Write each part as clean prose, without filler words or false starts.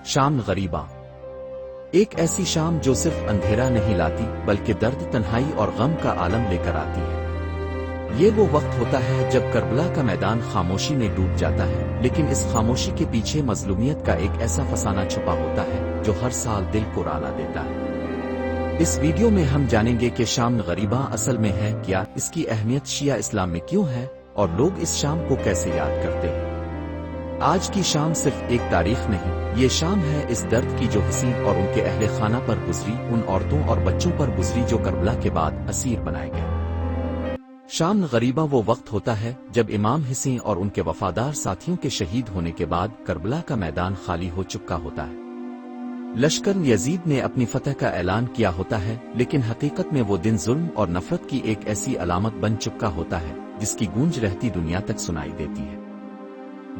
شام غریبہ، ایک ایسی شام جو صرف اندھیرا نہیں لاتی بلکہ درد، تنہائی اور غم کا عالم لے کر آتی ہے۔ یہ وہ وقت ہوتا ہے جب کربلا کا میدان خاموشی میں ڈوب جاتا ہے، لیکن اس خاموشی کے پیچھے مظلومیت کا ایک ایسا فسانہ چھپا ہوتا ہے جو ہر سال دل کو رالا دیتا ہے۔ اس ویڈیو میں ہم جانیں گے کہ شام غریبہ اصل میں ہے کیا، اس کی اہمیت شیعہ اسلام میں کیوں ہے اور لوگ اس شام کو کیسے یاد کرتے ہیں۔ آج کی شام صرف ایک تاریخ نہیں، یہ شام ہے اس درد کی جو حسین اور ان کے اہل خانہ پر گزری، ان عورتوں اور بچوں پر گزری جو کربلا کے بعد اسیر بنائے گئے۔ شام غریبہ وہ وقت ہوتا ہے جب امام حسین اور ان کے وفادار ساتھیوں کے شہید ہونے کے بعد کربلا کا میدان خالی ہو چکا ہوتا ہے۔ لشکر یزید نے اپنی فتح کا اعلان کیا ہوتا ہے، لیکن حقیقت میں وہ دن ظلم اور نفرت کی ایک ایسی علامت بن چکا ہوتا ہے جس کی گونج رہتی دنیا تک سنائی دیتی ہے۔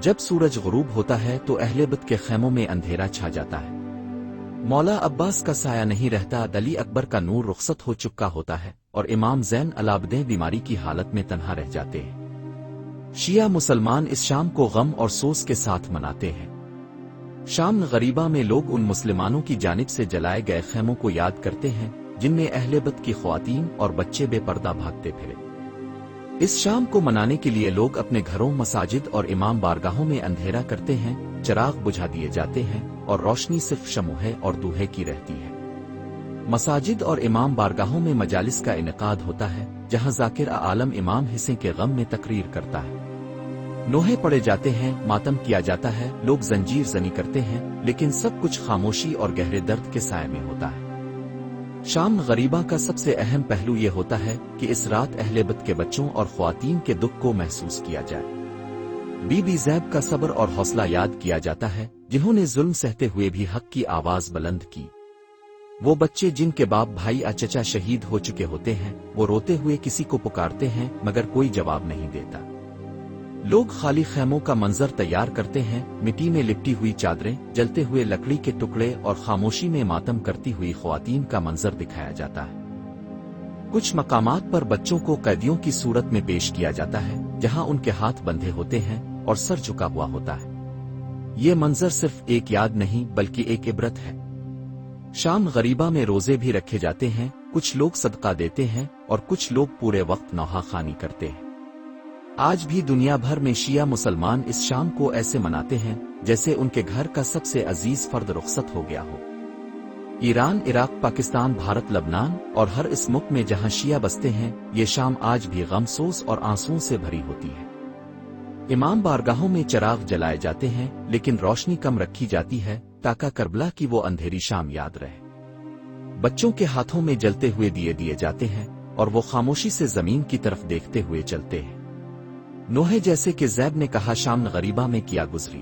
جب سورج غروب ہوتا ہے تو اہل بیت کے خیموں میں اندھیرا چھا جاتا ہے۔ مولا عباس کا سایہ نہیں رہتا، علی اکبر کا نور رخصت ہو چکا ہوتا ہے اور امام زین العابدین بیماری کی حالت میں تنہا رہ جاتے ہیں۔ شیعہ مسلمان اس شام کو غم اور سوز کے ساتھ مناتے ہیں۔ شام غریبہ میں لوگ ان مسلمانوں کی جانب سے جلائے گئے خیموں کو یاد کرتے ہیں جن میں اہل بیت کی خواتین اور بچے بے پردہ بھاگتے پھرے۔ اس شام کو منانے کے لیے لوگ اپنے گھروں، مساجد اور امام بارگاہوں میں اندھیرا کرتے ہیں، چراغ بجھا دیے جاتے ہیں اور روشنی صرف شموئے اور دوہے کی رہتی ہے۔ مساجد اور امام بارگاہوں میں مجالس کا انعقاد ہوتا ہے جہاں ذاکر عالم امام حسین کے غم میں تقریر کرتا ہے۔ نوحے پڑے جاتے ہیں، ماتم کیا جاتا ہے، لوگ زنجیر زنی کرتے ہیں، لیکن سب کچھ خاموشی اور گہرے درد کے سائے میں ہوتا ہے۔ شام غریبہ کا سب سے اہم پہلو یہ ہوتا ہے کہ اس رات اہل بیت کے بچوں اور خواتین کے دکھ کو محسوس کیا جائے۔ بی بی زینب کا صبر اور حوصلہ یاد کیا جاتا ہے جنہوں نے ظلم سہتے ہوئے بھی حق کی آواز بلند کی۔ وہ بچے جن کے باپ، بھائی یا چچا شہید ہو چکے ہوتے ہیں، وہ روتے ہوئے کسی کو پکارتے ہیں مگر کوئی جواب نہیں دیتا۔ لوگ خالی خیموں کا منظر تیار کرتے ہیں، مٹی میں لپٹی ہوئی چادریں، جلتے ہوئے لکڑی کے ٹکڑے اور خاموشی میں ماتم کرتی ہوئی خواتین کا منظر دکھایا جاتا ہے۔ کچھ مقامات پر بچوں کو قیدیوں کی صورت میں پیش کیا جاتا ہے جہاں ان کے ہاتھ بندھے ہوتے ہیں اور سر جھکا ہوا ہوتا ہے۔ یہ منظر صرف ایک یاد نہیں بلکہ ایک عبرت ہے۔ شام غریبہ میں روزے بھی رکھے جاتے ہیں، کچھ لوگ صدقہ دیتے ہیں اور کچھ لوگ پورے وقت نوحہ خوانی کرتے ہیں۔ آج بھی دنیا بھر میں شیعہ مسلمان اس شام کو ایسے مناتے ہیں جیسے ان کے گھر کا سب سے عزیز فرد رخصت ہو گیا ہو۔ ایران، عراق، پاکستان، بھارت، لبنان اور ہر اس ملک میں جہاں شیعہ بستے ہیں، یہ شام آج بھی غم سوز اور آنسوؤں سے بھری ہوتی ہے۔ امام بارگاہوں میں چراغ جلائے جاتے ہیں لیکن روشنی کم رکھی جاتی ہے تاکہ کربلا کی وہ اندھیری شام یاد رہے۔ بچوں کے ہاتھوں میں جلتے ہوئے دیے جاتے ہیں اور وہ خاموشی سے زمین کی طرف دیکھتے ہوئے چلتے ہیں۔ نوحے جیسے کہ زید نے کہا شام غریبہ میں کیا گزری،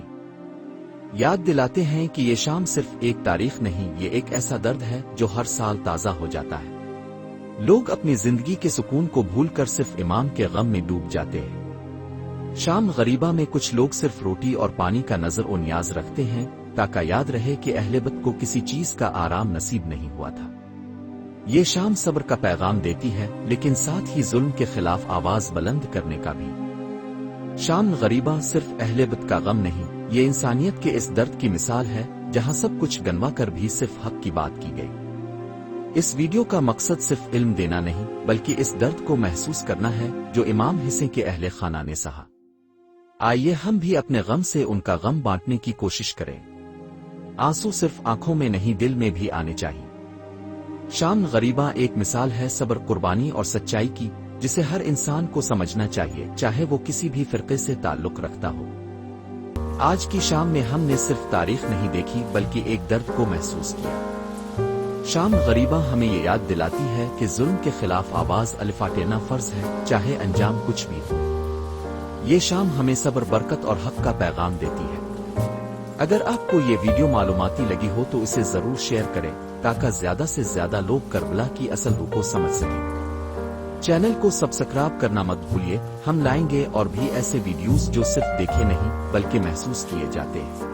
یاد دلاتے ہیں کہ یہ شام صرف ایک تاریخ نہیں، یہ ایک ایسا درد ہے جو ہر سال تازہ ہو جاتا ہے۔ لوگ اپنی زندگی کے سکون کو بھول کر صرف امام کے غم میں ڈوب جاتے ہیں۔ شام غریبہ میں کچھ لوگ صرف روٹی اور پانی کا نظر و نیاز رکھتے ہیں تاکہ یاد رہے کہ اہل بیت کو کسی چیز کا آرام نصیب نہیں ہوا تھا۔ یہ شام صبر کا پیغام دیتی ہے لیکن ساتھ ہی ظلم کے خلاف آواز بلند کرنے کا بھی۔ شام غریبہ صرف اہل بیت کا غم نہیں، یہ انسانیت کے اس درد کی مثال ہے جہاں سب کچھ گنوا کر بھی صرف حق کی بات کی گئی۔ اس ویڈیو کا مقصد صرف علم دینا نہیں بلکہ اس درد کو محسوس کرنا ہے جو امام حسین کے اہل خانہ نے سہا۔ آئیے ہم بھی اپنے غم سے ان کا غم بانٹنے کی کوشش کریں۔ آنسو صرف آنکھوں میں نہیں، دل میں بھی آنے چاہیے۔ شام غریبہ ایک مثال ہے صبر، قربانی اور سچائی کی جسے ہر انسان کو سمجھنا چاہیے، چاہے وہ کسی بھی فرقے سے تعلق رکھتا ہو۔ آج کی شام میں ہم نے صرف تاریخ نہیں دیکھی بلکہ ایک درد کو محسوس کیا۔ شام غریبہ ہمیں یہ یاد دلاتی ہے کہ ظلم کے خلاف آواز الفاٹینا فرض ہے، چاہے انجام کچھ بھی ہو۔ یہ شام ہمیں صبر، برکت اور حق کا پیغام دیتی ہے۔ اگر آپ کو یہ ویڈیو معلوماتی لگی ہو تو اسے ضرور شیئر کریں تاکہ زیادہ سے زیادہ لوگ کربلا کی اصل روح کو سمجھ سکیں۔ چینل کو سبسکرائب کرنا مت بھولیے، ہم لائیں گے اور بھی ایسے ویڈیوز جو صرف دیکھے نہیں بلکہ محسوس کیے جاتے ہیں۔